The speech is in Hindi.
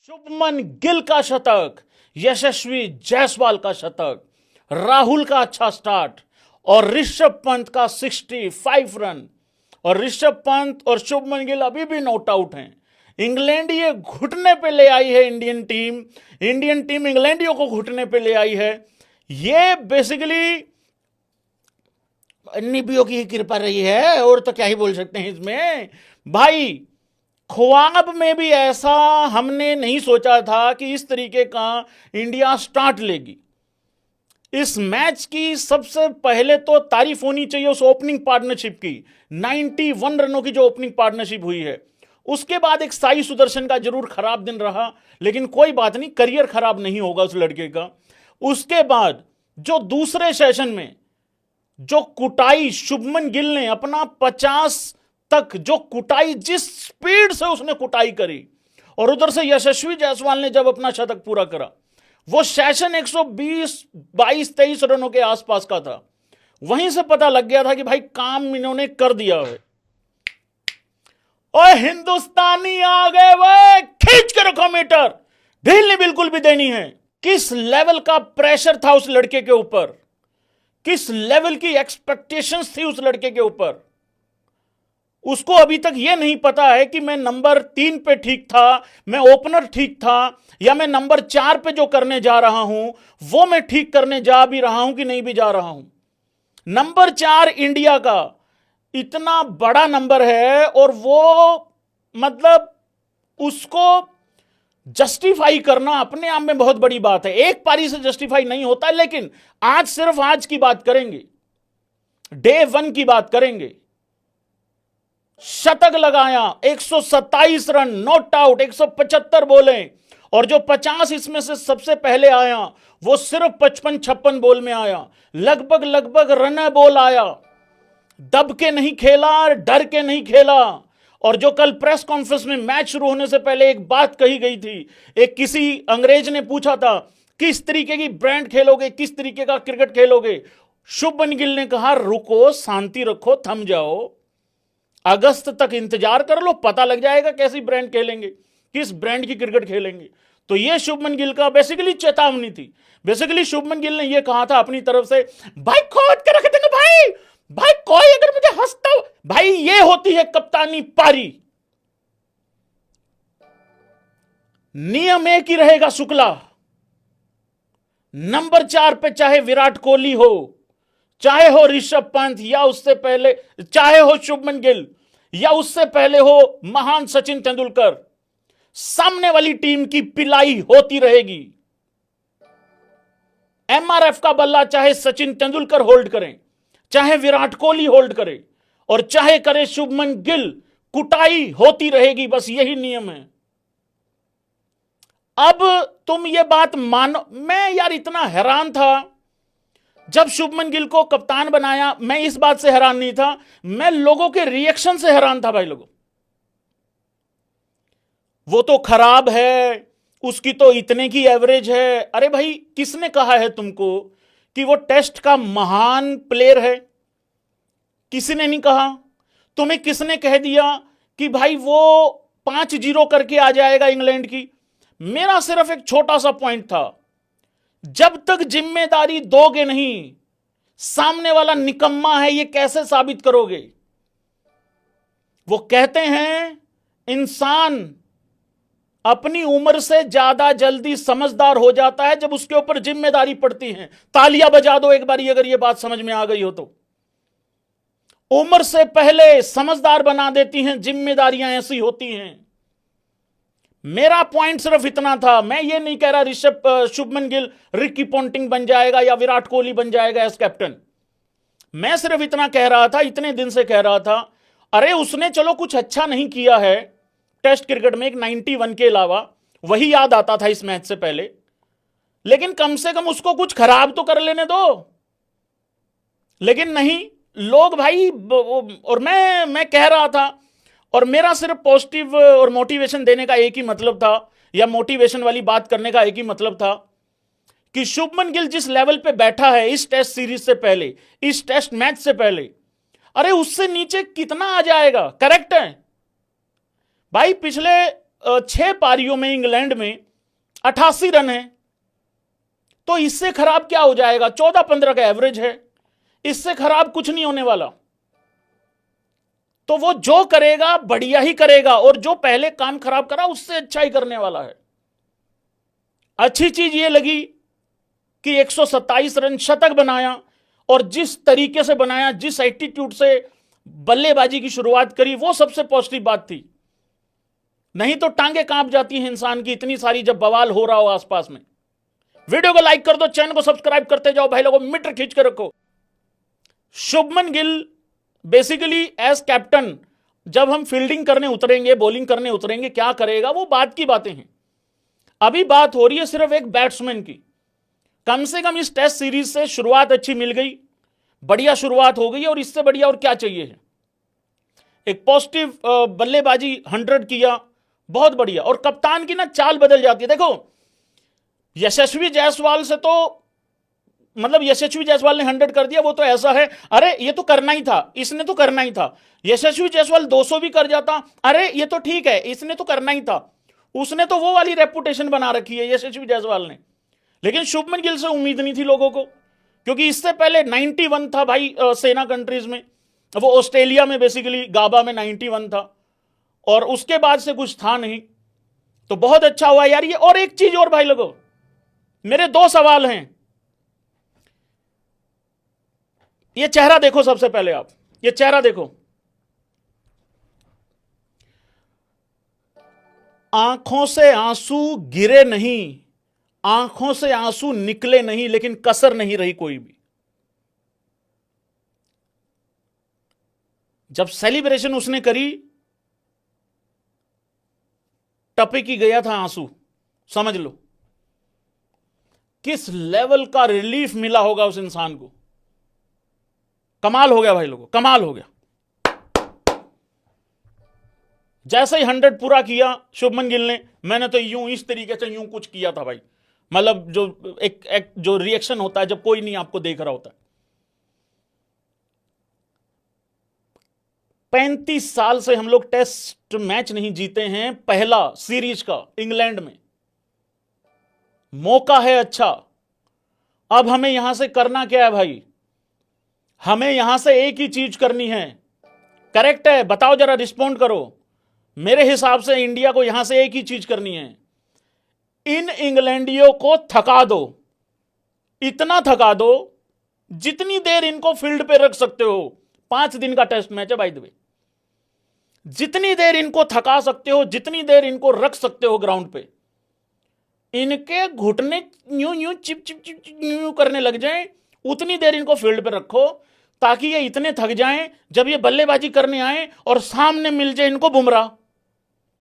शुभमन गिल का शतक, यशस्वी जायसवाल का शतक, राहुल का अच्छा स्टार्ट और ऋषभ पंत का 65 रन। और ऋषभ पंत और शुभमन गिल अभी भी नॉट आउट हैं। इंग्लैंड ये घुटने पे ले आई है इंडियन टीम इंग्लैंडियों को घुटने पे ले आई है। ये बेसिकली निबियों की कृपा रही है, और तो क्या ही बोल सकते हैं इसमें भाई। ख्वाब में भी ऐसा हमने नहीं सोचा था कि इस तरीके का इंडिया स्टार्ट लेगी। इस मैच की सबसे पहले तो तारीफ होनी चाहिए उस ओपनिंग पार्टनरशिप की। 91 रनों की जो ओपनिंग पार्टनरशिप हुई है, उसके बाद एक साई सुदर्शन का जरूर खराब दिन रहा, लेकिन कोई बात नहीं, करियर खराब नहीं होगा उस लड़के का। उसके बाद जो दूसरे सेशन में जो कुटाई शुभमन गिल ने अपना 50 तक जो कुटाई, जिस स्पीड से उसने कुटाई करी, और उधर से यशस्वी जायसवाल ने जब अपना शतक पूरा करा, वो सेशन 120 22 23 रनों के आसपास का था। वहीं से पता लग गया था कि भाई काम इन्होंने कर दिया है। और हिंदुस्तानी आ गए, वे खींच के रखो मीटर, ढील नहीं बिल्कुल भी देनी है। किस लेवल का प्रेशर था उस लड़के के ऊपर, किस लेवल की एक्सपेक्टेशंस थी उस लड़के के ऊपर। उसको अभी तक यह नहीं पता है कि मैं नंबर 3 पे ठीक था, मैं ओपनर ठीक था, या मैं नंबर 4 पे जो करने जा रहा हूं वो मैं ठीक करने जा भी रहा हूं कि नहीं भी जा रहा हूं। नंबर 4 इंडिया का इतना बड़ा नंबर है, और वो मतलब उसको जस्टिफाई करना अपने आप में बहुत बड़ी बात है। एक पारी से जस्टिफाई नहीं होता, लेकिन आज सिर्फ आज की बात करेंगे, डे 1 की बात करेंगे। शतक लगाया, 127 रन, नॉट आउट, 175 बोले, और जो 50 इसमें से सबसे पहले आया वो सिर्फ 55-56 बॉल में आया। लगभग रन बॉल आया, दब के नहीं खेला, डर के नहीं खेला। और जो कल प्रेस कॉन्फ्रेंस में मैच शुरू होने से पहले एक बात कही गई थी, एक किसी अंग्रेज ने पूछा था किस तरीके की ब्रांड खेलोगे, किस तरीके का क्रिकेट खेलोगे। शुभमन गिल ने कहा रुको, शांति रखो, थम जाओ, अगस्त तक इंतजार कर लो, पता लग जाएगा कैसी ब्रांड खेलेंगे, किस ब्रांड की क्रिकेट खेलेंगे। तो यह शुभमन गिल का बेसिकली चेतावनी थी। बेसिकली शुभमन गिल ने यह कहा था अपनी तरफ से, भाई खोद के रख देंगे भाई कोई अगर मुझे हंसता, भाई ये होती है कप्तानी पारी। नियम एक ही रहेगा शुक्ला, नंबर 4 पे चाहे विराट कोहली हो, चाहे हो ऋषभ पंत, या उससे पहले चाहे हो शुभमन गिल, या उससे पहले हो महान सचिन तेंदुलकर, सामने वाली टीम की पिलाई होती रहेगी। एमआरएफ का बल्ला चाहे सचिन तेंदुलकर होल्ड करें, चाहे विराट कोहली होल्ड करे, और चाहे करे शुभमन गिल, कुटाई होती रहेगी। बस यही नियम है। अब तुम ये बात मानो, मैं यार इतना हैरान था जब शुभमन गिल को कप्तान बनाया। मैं इस बात से हैरान नहीं था, मैं लोगों के रिएक्शन से हैरान था। भाई लोगों, वो तो खराब है, उसकी तो इतने की एवरेज है। अरे भाई, किसने कहा है तुमको कि वो टेस्ट का महान प्लेयर है? किसी ने नहीं कहा। तुम्हें किसने कह दिया कि भाई वो 5-0 करके आ जाएगा इंग्लैंड की? मेरा सिर्फ एक छोटा सा पॉइंट था, जब तक जिम्मेदारी दोगे नहीं, सामने वाला निकम्मा है ये कैसे साबित करोगे? वो कहते हैं इंसान अपनी उम्र से ज्यादा जल्दी समझदार हो जाता है जब उसके ऊपर जिम्मेदारी पड़ती है। तालियां बजा दो एक बार अगर ये बात समझ में आ गई हो तो। उम्र से पहले समझदार बना देती हैं जिम्मेदारियां, ऐसी होती हैं। मेरा पॉइंट सिर्फ इतना था। मैं ये नहीं कह रहा शुभमन गिल रिकी पॉन्टिंग बन जाएगा या विराट कोहली बन जाएगा एज कैप्टन। मैं सिर्फ इतना कह रहा था, इतने दिन से कह रहा था, अरे उसने चलो कुछ अच्छा नहीं किया है टेस्ट क्रिकेट में, एक 91 के अलावा वही याद आता था इस मैच से पहले, लेकिन कम से कम उसको कुछ खराब तो कर लेने दो। लेकिन नहीं, लोग भाई, और मैं कह रहा था, और मेरा सिर्फ पॉजिटिव और मोटिवेशन देने का एक ही मतलब था, या मोटिवेशन वाली बात करने का एक ही मतलब था कि शुभमन गिल जिस लेवल पे बैठा है इस टेस्ट सीरीज से पहले, इस टेस्ट मैच से पहले, अरे उससे नीचे कितना आ जाएगा? करेक्ट है भाई। पिछले 6 पारियों में इंग्लैंड में 88 रन है, तो इससे खराब क्या हो जाएगा? 14-15 का एवरेज है, इससे खराब कुछ नहीं होने वाला। तो वो जो करेगा बढ़िया ही करेगा, और जो पहले काम खराब करा उससे अच्छा ही करने वाला है। अच्छी चीज ये लगी कि 127 रन शतक बनाया, और जिस तरीके से बनाया, जिस एटीट्यूड से बल्लेबाजी की शुरुआत करी, वो सबसे पॉजिटिव बात थी। नहीं तो टांगे कांप जाती हैं इंसान की, इतनी सारी जब बवाल हो रहा हो आसपास में। वीडियो को लाइक कर दो, चैनल को सब्सक्राइब करते जाओ भाई लोगों, मीटर खींच के रखो। Shubman Gill basically as captain, जब हम फील्डिंग करने उतरेंगे, बॉलिंग करने उतरेंगे, क्या करेगा वो बात की बातें हैं। अभी बात हो रही है सिर्फ एक बैट्समैन की। कम से कम इस टेस्ट सीरीज से शुरुआत अच्छी मिल गई, बढ़िया शुरुआत हो गई, और इससे बढ़िया और क्या चाहिए है। एक पॉजिटिव बल्लेबाजी, 100 किया, बहुत बढ़िया। और कप्तान की ना चाल बदल जाती है। देखो यशस्वी जायसवाल से तो, मतलब यशस्वी जायसवाल ने 100 कर दिया, वो तो ऐसा है, अरे ये तो करना ही था, इसने तो करना ही था। यशस्वी जायसवाल 200 भी कर जाता, अरे ये तो ठीक है, इसने तो करना ही था। उसने तो वो वाली रेपुटेशन बना रखी है यशस्वी जायसवाल ने। लेकिन शुभमन गिल से उम्मीद नहीं थी लोगों को, क्योंकि इससे पहले 91 था भाई सेना कंट्रीज में, वो ऑस्ट्रेलिया में बेसिकली गाबा में 91 था, और उसके बाद से कुछ था नहीं। तो बहुत अच्छा हुआ यार ये। और एक चीज और भाई लोगों, मेरे 2 सवाल हैं। ये चेहरा देखो, सबसे पहले आप ये चेहरा देखो। आंखों से आंसू गिरे नहीं, आंखों से आंसू निकले नहीं, लेकिन कसर नहीं रही कोई भी। जब सेलिब्रेशन उसने करी, टपक ही गया था आंसू। समझ लो किस लेवल का रिलीफ मिला होगा उस इंसान को। कमाल हो गया भाई लोगों, कमाल हो गया। जैसे ही 100 पूरा किया शुभमन गिल ने, मैंने तो यूं इस तरीके से यूं कुछ किया था भाई, मतलब जो एक जो रिएक्शन होता है जब कोई नहीं आपको देख रहा होता है। 35 साल से हम लोग टेस्ट मैच नहीं जीते हैं, पहला सीरीज का इंग्लैंड में। मौका है अच्छा। अब हमें यहां से करना क्या है भाई? हमें यहां से एक ही चीज करनी है। करेक्ट है? बताओ जरा, रिस्पॉन्ड करो। मेरे हिसाब से इंडिया को यहां से एक ही चीज करनी है, इन इंग्लैंडियों को थका दो। इतना थका दो जितनी देर इनको फील्ड पे रख सकते हो। 5 दिन का टेस्ट मैच है बाय द वे। जितनी देर इनको थका सकते हो, जितनी देर इनको रख सकते हो ग्राउंड पे, इनके घुटने यूं यूं चिप चिप चिप यूं करने लग जाएं, उतनी देर इनको फील्ड पे रखो, ताकि ये इतने थक जाएं, जब ये बल्लेबाजी करने आए और सामने मिल जाए इनको बुमराह,